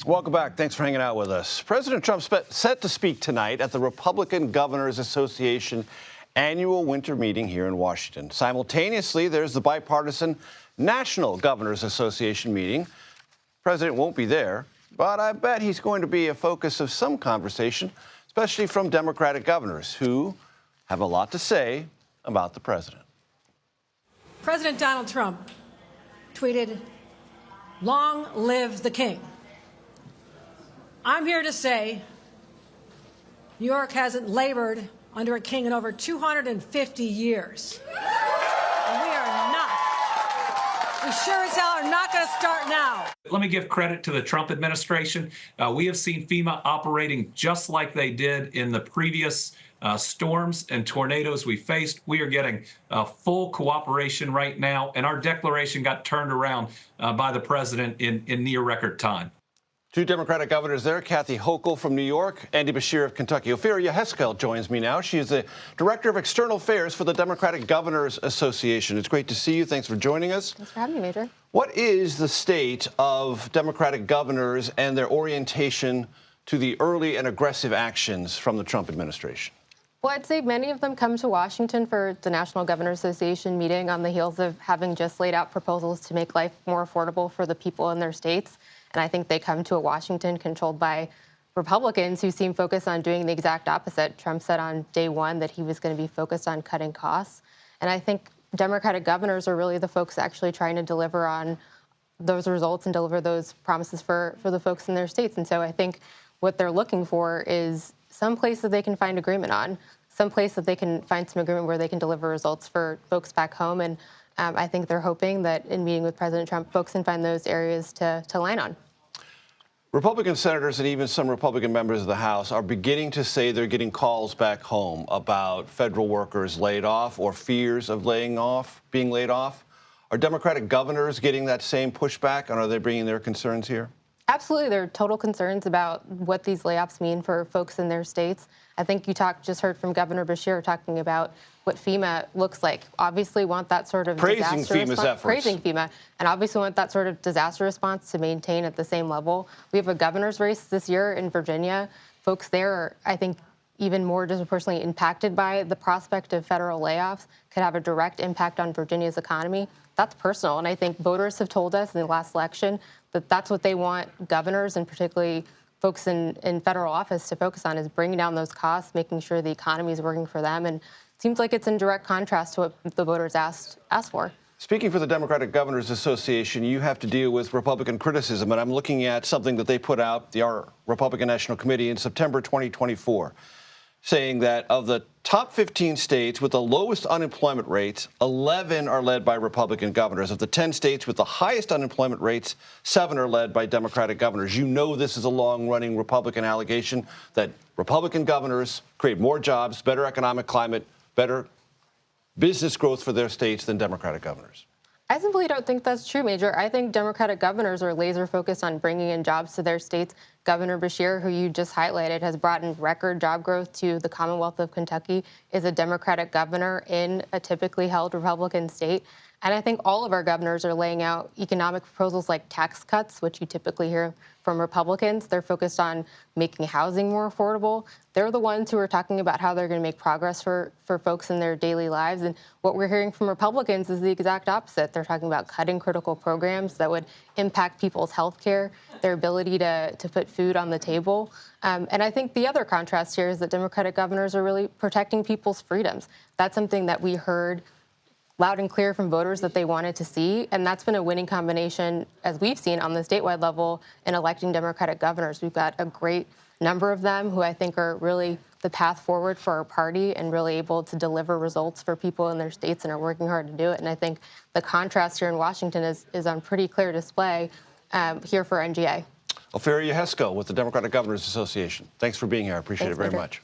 Welcome back. Thanks for hanging out with us. President Trump set to speak tonight at the Republican Governors Association annual winter meeting here in Washington. Simultaneously, there's the bipartisan National Governors Association meeting. President won't be there, but I bet he's going to be a focus of some conversation, especially from Democratic governors who have a lot to say about the president. President Donald Trump tweeted, "Long live the king." I'm here to say New York hasn't labored under a king in over 250 years. And we sure as hell are not going to start now. Let me give credit to the Trump administration. We have seen FEMA operating just like they did in the previous storms and tornadoes we faced. We are getting full cooperation right now, and our declaration got turned around by the president in near record time. Two Democratic governors there, Kathy Hochul from New York, Andy Beshear of Kentucky. Ofirah Yheskel joins me now. She is the Director of External Affairs for the Democratic Governors Association. It's great to see you. Thanks for joining us. Thanks for having me, Major. What is the state of Democratic governors and their orientation to the early and aggressive actions from the Trump administration? Well, I'd say many of them come to Washington for the National Governors Association meeting on the heels of having just laid out proposals to make life more affordable for the people in their states. And I think they come to a Washington controlled by Republicans who seem focused on doing the exact opposite. Trump said on day one that he was going to be focused on cutting costs. And I think Democratic governors are really the folks actually trying to deliver on those results and deliver those promises for the folks in their states. And so I think what they're looking for is some place that they can find agreement on, some place that they can find some agreement where they can deliver results for folks back home. And I think they're hoping that in meeting with President Trump, folks can find those areas to land on. Republican senators and even some Republican members of the House are beginning to say they're getting calls back home about federal workers laid off or fears of being laid off. Are Democratic governors getting that same pushback, and are they bringing their concerns here? Absolutely. There are total concerns about what these layoffs mean for folks in their states. I think you just heard from Governor Beshear talking about what FEMA looks like. Obviously want that sort of praising FEMA's efforts. Praising FEMA, and obviously want that sort of disaster response to maintain at the same level. We have a governor's race this year in Virginia. Folks there are, I think, even more disproportionately impacted by the prospect of federal layoffs, could have a direct impact on Virginia's economy. That's personal, and I think voters have told us in the last election that that's what they want governors and particularly folks in federal office to focus on, is bringing down those costs, making sure the economy is working for them. And it seems like it's in direct contrast to what the voters asked for. Speaking for the Democratic Governors Association, you have to deal with Republican criticism, and I'm looking at something that they put out, our Republican National Committee, in September 2024, saying that of the top 15 states with the lowest unemployment rates, 11 are led by Republican governors. Of the 10 states with the highest unemployment rates, 7 are led by Democratic governors. You know this is a long-running Republican allegation that Republican governors create more jobs, better economic climate, better business growth for their states than Democratic governors. I simply don't think that's true, Major. I think Democratic governors are laser focused on bringing in jobs to their states. Governor Beshear, who you just highlighted, has brought in record job growth to the Commonwealth of Kentucky, is a Democratic governor in a typically held Republican state. And I think all of our governors are laying out economic proposals like tax cuts, which you typically hear from Republicans. They're focused on making housing more affordable. They're the ones who are talking about how they're going to make progress for folks in their daily lives. And what we're hearing from Republicans is the exact opposite. They're talking about cutting critical programs that would impact people's health care, their ability to put food on the table. And I think the other contrast here is that Democratic governors are really protecting people's freedoms. That's something that we heard loud and clear from voters that they wanted to see. And that's been a winning combination, as we've seen on the statewide level, in electing Democratic governors. We've got a great number of them who I think are really the path forward for our party and really able to deliver results for people in their states and are working hard to do it. And I think the contrast here in Washington is on pretty clear display here for NGA. Ofirah Yheskel with the Democratic Governors Association. Thanks for being here. I appreciate it very much.